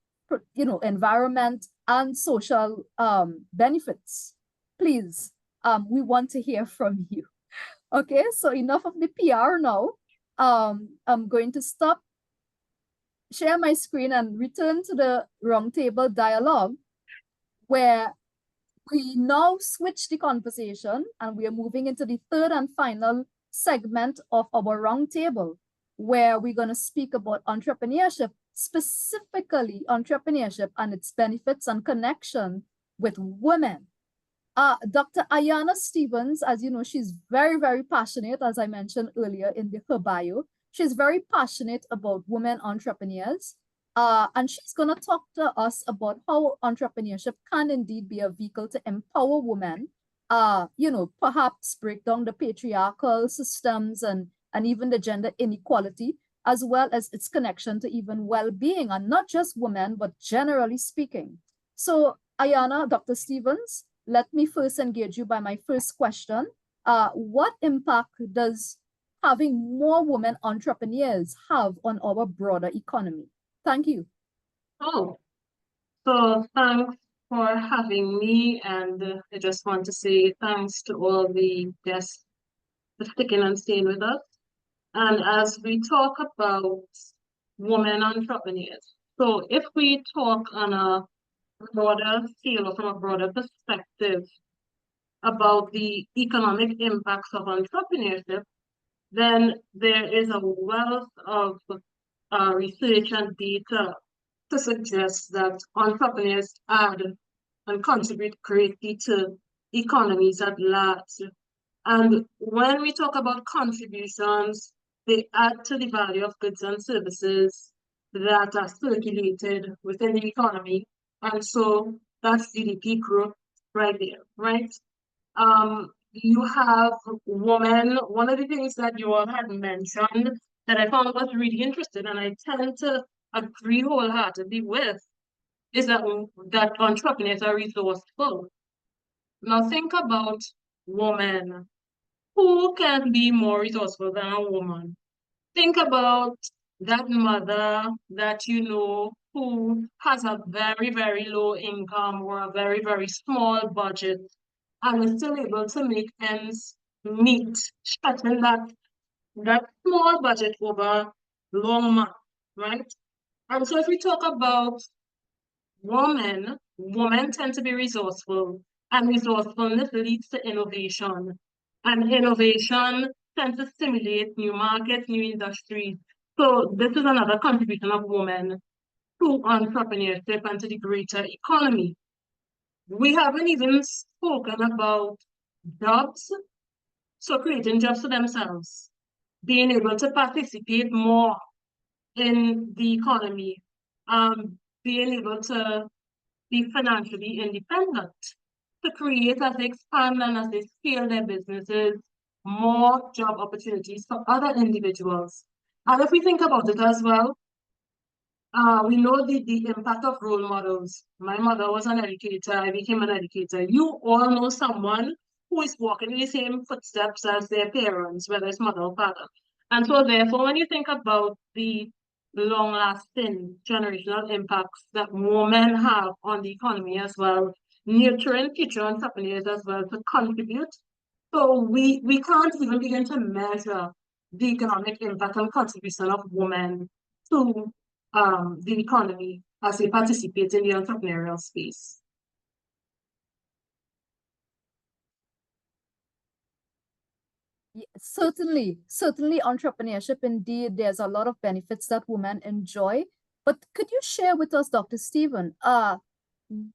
environment and social benefits, please, we want to hear from you. Okay, so enough of the PR now. I'm going to stop, share my screen, and return to the roundtable dialogue, where we now switch the conversation and we are moving into the third and final segment of our roundtable, where we're going to speak about entrepreneurship, specifically entrepreneurship and its benefits and connection with women. Dr. Ayana Stevens, as you know, she's very, very passionate, as I mentioned earlier in her bio. She's very passionate about women entrepreneurs. And she's going to talk to us about how entrepreneurship can indeed be a vehicle to empower women, perhaps break down the patriarchal systems and even the gender inequality, as well as its connection to even well-being, and not just women, but generally speaking. So Ayana, Dr. Stevens, let me first engage you by my first question. What impact does having more women entrepreneurs have on our broader economy? Thank you. Oh, so thanks for having me. And I just want to say thanks to all the guests for sticking and staying with us. And as we talk about women entrepreneurs, so if we talk on a broader scale or from a broader perspective about the economic impacts of entrepreneurship, then there is a wealth of research and data to suggest that entrepreneurs add and contribute greatly to economies at large. And when we talk about contributions, they add to the value of goods and services that are circulated within the economy. And so that's GDP growth right there, right? You have women. One of the things that you all had mentioned that I found was really interesting, and I tend to agree wholeheartedly with, is that entrepreneurs are resourceful. Now think about women. Who can be more resourceful than a woman? Think about that mother that you know who has a very, very low income or a very, very small budget and is still able to make ends meet, stretching that that small budget over long month, right? And so if we talk about women tend to be resourceful, and resourcefulness leads to innovation. And innovation tends to stimulate new markets, new industries. So this is another contribution of women to entrepreneurship and to the greater economy. We haven't even spoken about jobs, so creating jobs for themselves, being able to participate more in the economy, being able to be financially independent, to create, as they expand and as they scale their businesses, more job opportunities for other individuals. And if we think about it as well, we know the impact of role models. My mother was an educator, I became an educator. You all know someone who is walking in the same footsteps as their parents, whether it's mother or father. And so therefore, when you think about the long-lasting generational impacts that women have on the economy as well, nurturing future entrepreneurs as well to contribute. So we can't even begin to measure the economic impact and contribution of women to the economy as they participate in the entrepreneurial space. Certainly, entrepreneurship indeed, there's a lot of benefits that women enjoy. But could you share with us, Dr. Stephen,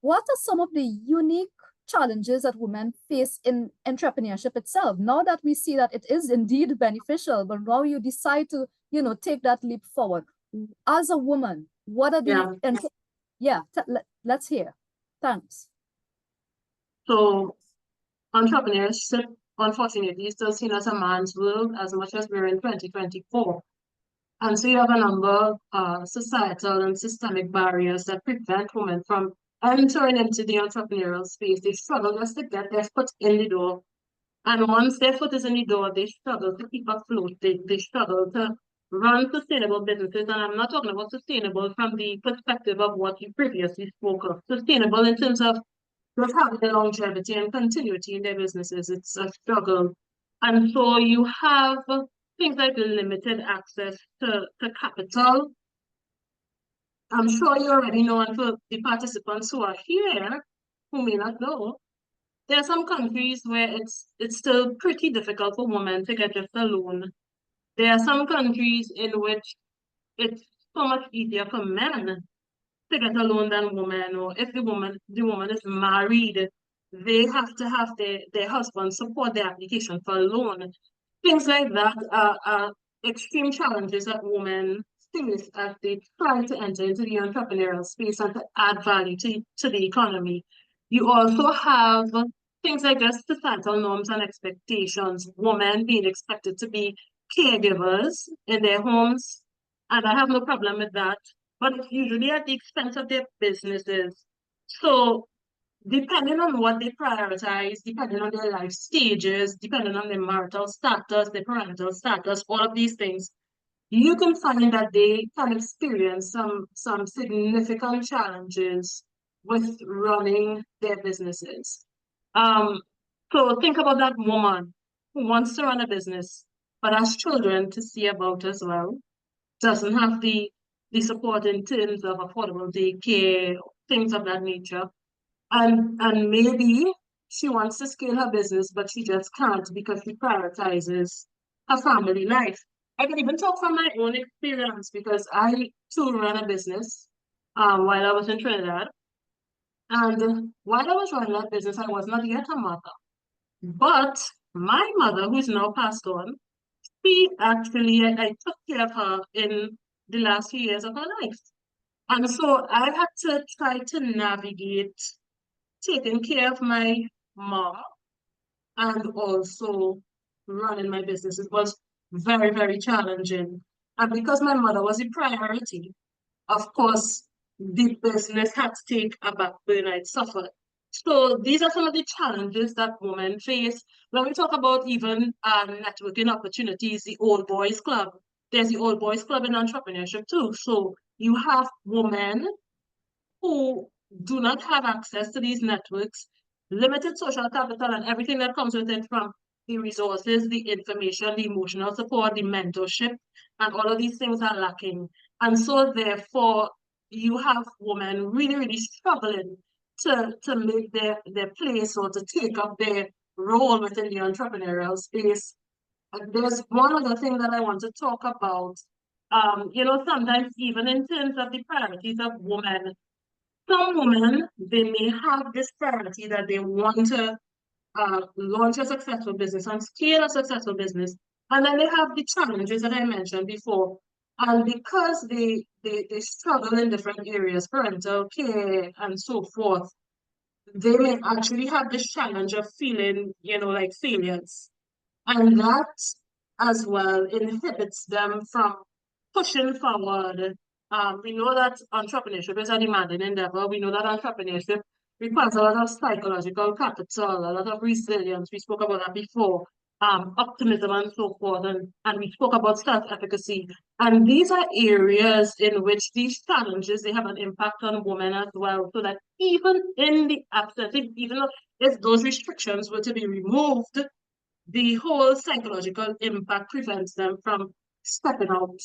what are some of the unique challenges that women face in entrepreneurship itself? Now that we see that it is indeed beneficial, but now you decide to, take that leap forward. As a woman, what are the let's hear. Thanks. So entrepreneurship, unfortunately, is still seen as a man's world as much as we're in 2024. And so you have a number of societal and systemic barriers that prevent women from entering into the entrepreneurial space. They struggle just to get their foot in the door. And once their foot is in the door, they struggle to keep afloat. They struggle to run sustainable businesses. And I'm not talking about sustainable from the perspective of what you previously spoke of. Sustainable in terms of just having the longevity and continuity in their businesses. It's a struggle. And so you have things like limited access to capital. I'm sure you already know, and for the participants who are here, who may not know, there are some countries where it's still pretty difficult for women to get just a loan. There are some countries in which it's so much easier for men to get a loan than women, or if the woman is married, they have to have their husband support their application for a loan. Things like that are extreme challenges that women face as they try to enter into the entrepreneurial space and to add value to the economy. You also have things like just societal norms and expectations, women being expected to be caregivers in their homes, and I have no problem with that, but it's usually at the expense of their businesses. So depending on what they prioritize, depending on their life stages, depending on their marital status, their parental status, all of these things, you can find that they can experience some significant challenges with running their businesses. So think about that woman who wants to run a business, but has children to see about as well, doesn't have the support in terms of affordable daycare, things of that nature. And maybe she wants to scale her business, but she just can't because she prioritizes her family life. I can even talk from my own experience because I too ran a business while I was in Trinidad. And while I was running that business, I was not yet a mother. But my mother, who is now passed on, she actually, I took care of her in the last few years of her life. And so I had to try to navigate taking care of my mom and also running my business. It was very, very challenging. And because my mother was a priority, of course, the business had to take a back burner. It suffered. So these are some of the challenges that women face. When we talk about even networking opportunities, the Old Boys Club, there's the Old Boys Club in entrepreneurship too. So you have women who do not have access to these networks, limited social capital and everything that comes with it, from the resources, the information, the emotional support, the mentorship, and all of these things are lacking. And so therefore, you have women really, really struggling to make their place or to take up their role within the entrepreneurial space. And there's one other thing that I want to talk about. Sometimes even in terms of the priorities of women, some women, they may have this priority that they want to launch a successful business and scale a successful business. And then they have the challenges that I mentioned before. And because they struggle in different areas, parental care and so forth, they may actually have this challenge of feeling, like failures. And that as well inhibits them from pushing forward. We know that entrepreneurship is a demanding endeavor. We know that entrepreneurship requires a lot of psychological capital, a lot of resilience. We spoke about that before. Optimism and so forth, and we spoke about self-efficacy. And these are areas in which these challenges, they have an impact on women as well. So that even in the absence, even if those restrictions were to be removed, the whole psychological impact prevents them from stepping out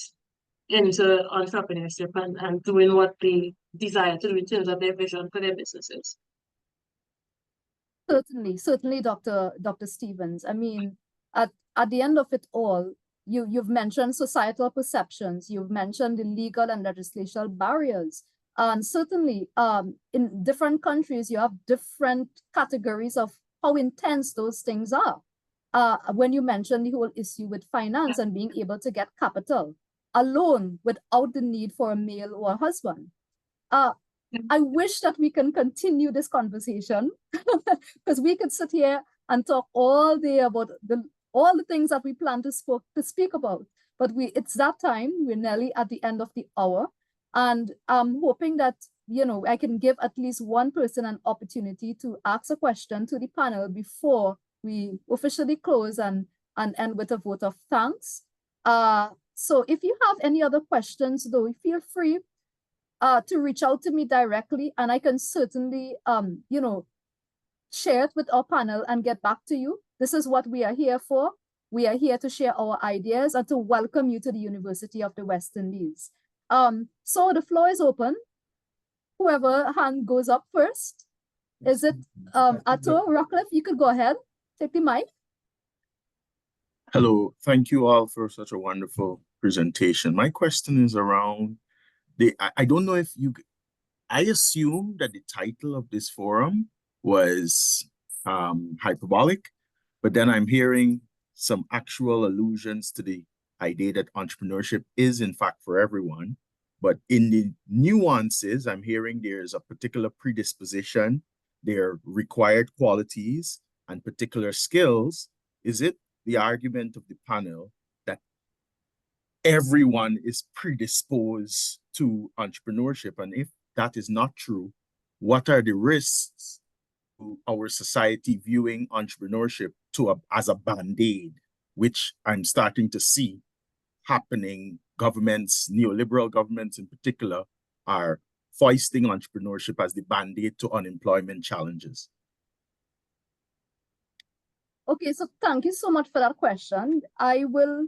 into entrepreneurship and doing what they desire to do in terms of their vision for their businesses. Certainly, Dr. Stevens. I mean, at the end of it all, you've mentioned societal perceptions, you've mentioned the legal and legislational barriers. And certainly, in different countries, you have different categories of how intense those things are. When you mentioned the whole issue with finance and being able to get capital alone without the need for a male or a husband. I wish that we can continue this conversation because we could sit here and talk all day about all the things that we plan to speak about. But it's that time. We're nearly at the end of the hour. And I'm hoping that, I can give at least one person an opportunity to ask a question to the panel before we officially close and end with a vote of thanks. So if you have any other questions, though, feel free to reach out to me directly, and I can certainly, share it with our panel and get back to you. This is what we are here for. We are here to share our ideas and to welcome you to the University of the West Indies. So the floor is open. Whoever hand goes up first. Is it Ato Rockcliffe? You could go ahead. Take the mic. Hello, thank you all for such a wonderful presentation. My question is around I don't know if I assume that the title of this forum was hyperbolic, but then I'm hearing some actual allusions to the idea that entrepreneurship is in fact for everyone. But in the nuances, I'm hearing there's a particular predisposition, there are required qualities and particular skills. Is it the argument of the panel that everyone is predisposed to entrepreneurship? And if that is not true, what are the risks to our society viewing entrepreneurship as a band-aid, which I'm starting to see happening? Governments, neoliberal governments in particular, are foisting entrepreneurship as the band-aid to unemployment challenges. Okay, so thank you so much for that question. I will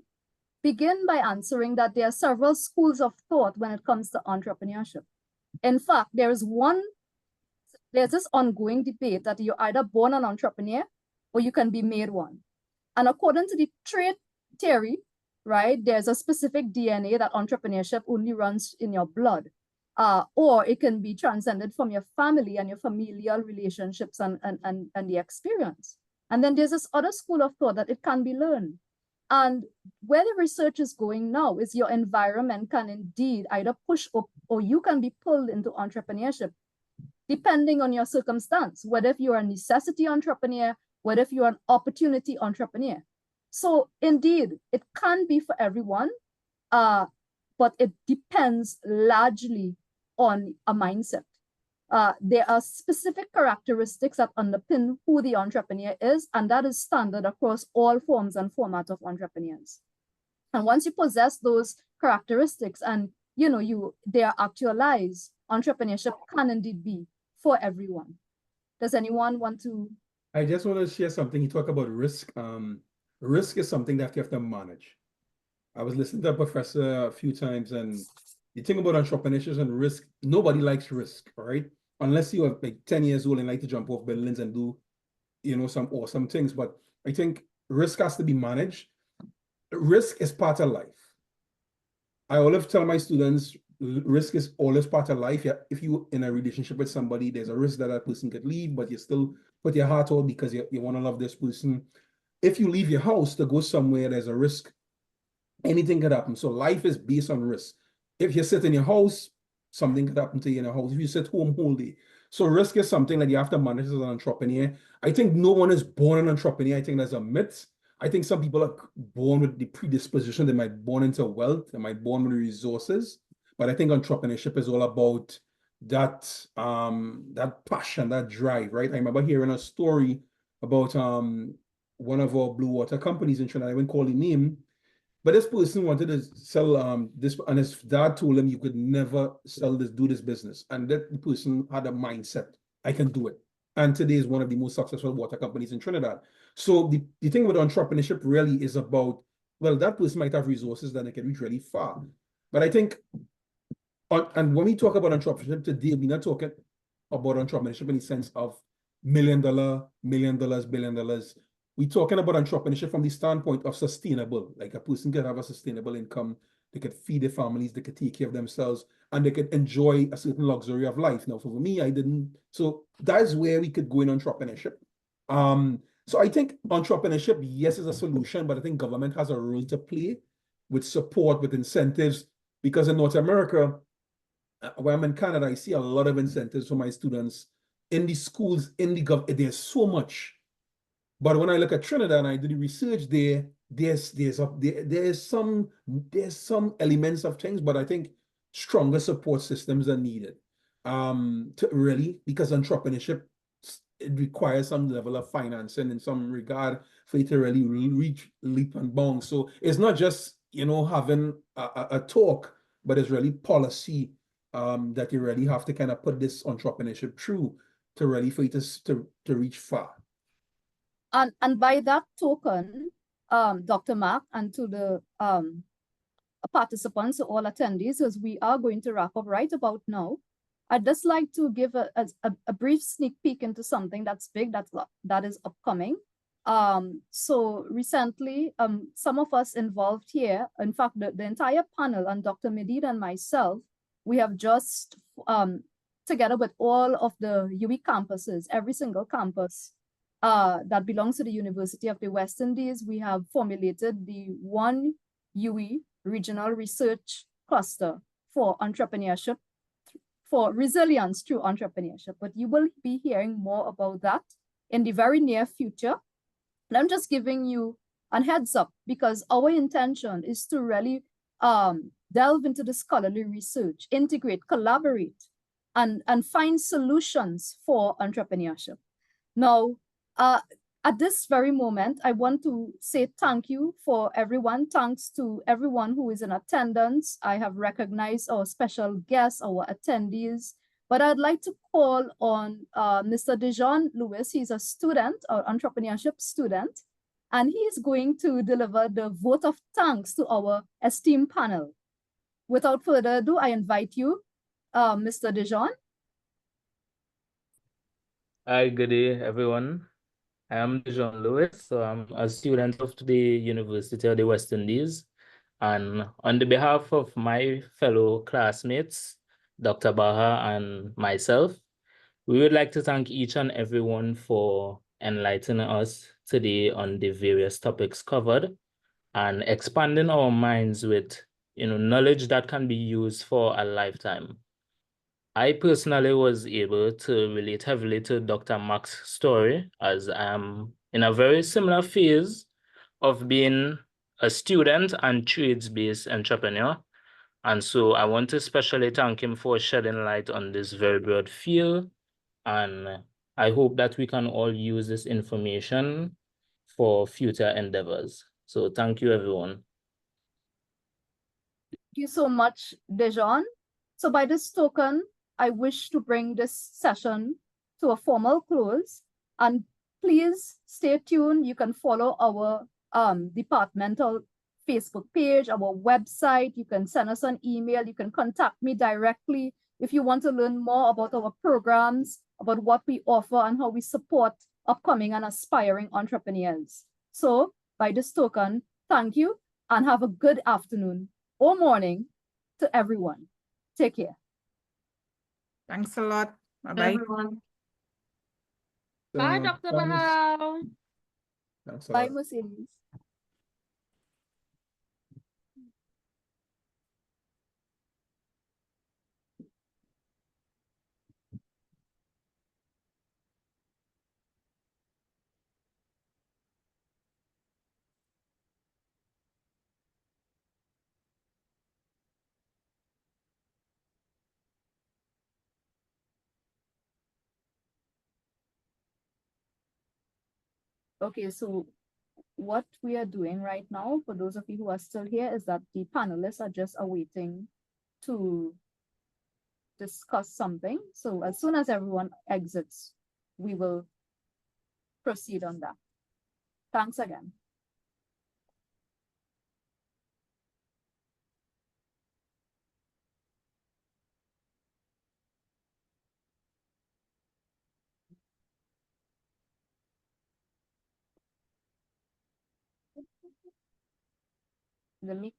begin by answering that there are several schools of thought when it comes to entrepreneurship. In fact, there's this ongoing debate that you're either born an entrepreneur or you can be made one. And according to the trait theory, right, there's a specific DNA that entrepreneurship only runs in your blood, or it can be transcended from your family and your familial relationships and the experience. And then there's this other school of thought that it can be learned. And where the research is going now is your environment can indeed either push up or you can be pulled into entrepreneurship, depending on your circumstance, whether if you're a necessity entrepreneur, whether if you're an opportunity entrepreneur. So indeed, it can be for everyone, but it depends largely on a mindset. There are specific characteristics that underpin who the entrepreneur is, and that is standard across all forms and formats of entrepreneurs. And once you possess those characteristics and they are actualized, entrepreneurship can indeed be for everyone. Does anyone want to I just want to share something. You talk about risk. Risk is something that you have to manage. I was listening to a professor a few times, and the thing about entrepreneurship and risk, nobody likes risk, all right? Unless you are like 10 years old and like to jump off buildings and do, some awesome things. But I think risk has to be managed. Risk is part of life. I always tell my students, risk is always part of life. Yeah, if you in a relationship with somebody, there's a risk that that person could leave, but you still put your heart out because you want to love this person. If you leave your house to go somewhere, there's a risk. Anything could happen. So life is based on risk. If you sit in your house, something could happen to you in a house. If you sit home whole day. So risk is something that you have to manage as an entrepreneur. I think no one is born an entrepreneur. I think that's a myth. I think some people are born with the predisposition. They might be born into wealth. They might be born with resources. But I think entrepreneurship is all about that that passion, that drive, right? I remember hearing a story about one of our blue water companies in Trinidad. I won't call the name, but this person wanted to sell this, and his dad told him you could never do this business. And that person had a mindset, I can do it. And today is one of the most successful water companies in Trinidad. So the thing with entrepreneurship really is about, well, that person might have resources that they can reach really far. But I think, and when we talk about entrepreneurship today, we're not talking about entrepreneurship in the sense of $1 million, $1 million, $1 billion. We're talking about entrepreneurship from the standpoint of sustainable. Like a person can have a sustainable income, they could feed their families, they could take care of themselves, and they could enjoy a certain luxury of life. Now, for me, I didn't. So that's where we could go in entrepreneurship. So I think entrepreneurship, yes, is a solution, but I think government has a role to play with support, with incentives, because in North America, where I'm in Canada, I see a lot of incentives for my students in the schools, in the government. There's so much. But when I look at Trinidad and I do the research there, there's some elements of things, but I think stronger support systems are needed. To really, because entrepreneurship, it requires some level of financing in some regard for you to really reach leap and bounds. So it's not just having a talk, but it's really policy that you really have to kind of put this entrepreneurship through to really for you to reach far. And by that token, Dr. Mark, and to the participants, all attendees, as we are going to wrap up right about now, I'd just like to give a brief sneak peek into something that's big, that is upcoming. So recently, some of us involved here, in fact, the entire panel and Dr. Medid and myself, we have just, together with all of the UWI campuses, every single campus that belongs to the University of the West Indies, we have formulated the One UWI Regional Research Cluster for entrepreneurship, for resilience through entrepreneurship. But you will be hearing more about that in the very near future. And I'm just giving you a heads up because our intention is to really delve into the scholarly research, integrate, collaborate, and find solutions for entrepreneurship. Now, at this very moment, I want to say thank you for everyone. Thanks to everyone who is in attendance. I have recognized our special guests, our attendees, but I'd like to call on Mr. Dejon Lewis. He's a student, an entrepreneurship student, and he is going to deliver the vote of thanks to our esteemed panel. Without further ado, I invite you, Mr. Dejon. Hi, good day, everyone. I am Dejon Lewis, so I'm a student of the University of the West Indies. And on the behalf of my fellow classmates, Dr. Baha and myself, we would like to thank each and everyone for enlightening us today on the various topics covered and expanding our minds with knowledge that can be used for a lifetime. I personally was able to relate heavily to Dr. Mark's story, as I'm in a very similar phase of being a student and trades-based entrepreneur. And so I want to especially thank him for shedding light on this very broad field. And I hope that we can all use this information for future endeavors. So thank you, everyone. Thank you so much, Dejon. So by this token, I wish to bring this session to a formal close. And please stay tuned. You can follow our departmental Facebook page, our website. You can send us an email. You can contact me directly if you want to learn more about our programs, about what we offer and how we support upcoming and aspiring entrepreneurs. So by this token, thank you and have a good afternoon or morning to everyone. Take care. Thanks a lot. Bye, Bye-bye. everyone. Bye, Dr. Thanks. Bahal. Thanks a Bye, lot. Mercedes. Okay, so what we are doing right now, for those of you who are still here, is that the panelists are just awaiting to discuss something. So as soon as everyone exits, we will proceed on that. Thanks again. Let me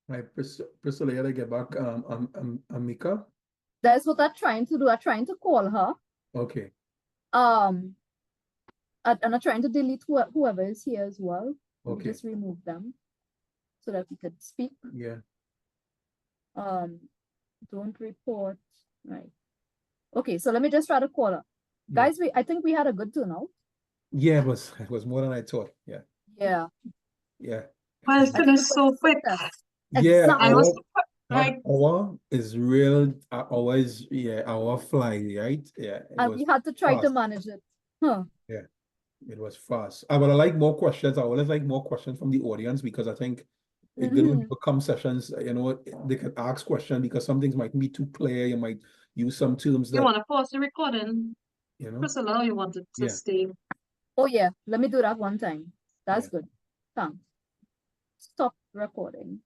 Right, Priscilla, you gotta get back. Amika. That's what I'm trying to do. I'm trying to call her. Okay. And I'm trying to delete whoever is here as well. Let me Okay. just remove them so that we could speak. Yeah. Don't report. Right. Okay, so let me just try to call her. Yeah. Guys, I think we had a good turnout. Yeah, it was more than I thought. Yeah. Yeah. Yeah. Well, it's I think finished it so was a quick. success. Yeah, I Exactly. was our like, hour is real. Always, yeah, our fly, right? Yeah, it And was we had to try to fast. manage it. Huh. Yeah, it was fast. I would like more questions. I would like more questions from the audience because I think it could Mhm. become sessions, they can ask questions because some things might be too clear. You might use some terms you that, want to pause the recording, you know, Priscilla, or you wanted to Yeah. stay? Oh yeah, let me do that one time. That's Yeah. good. Thanks. Stop recording.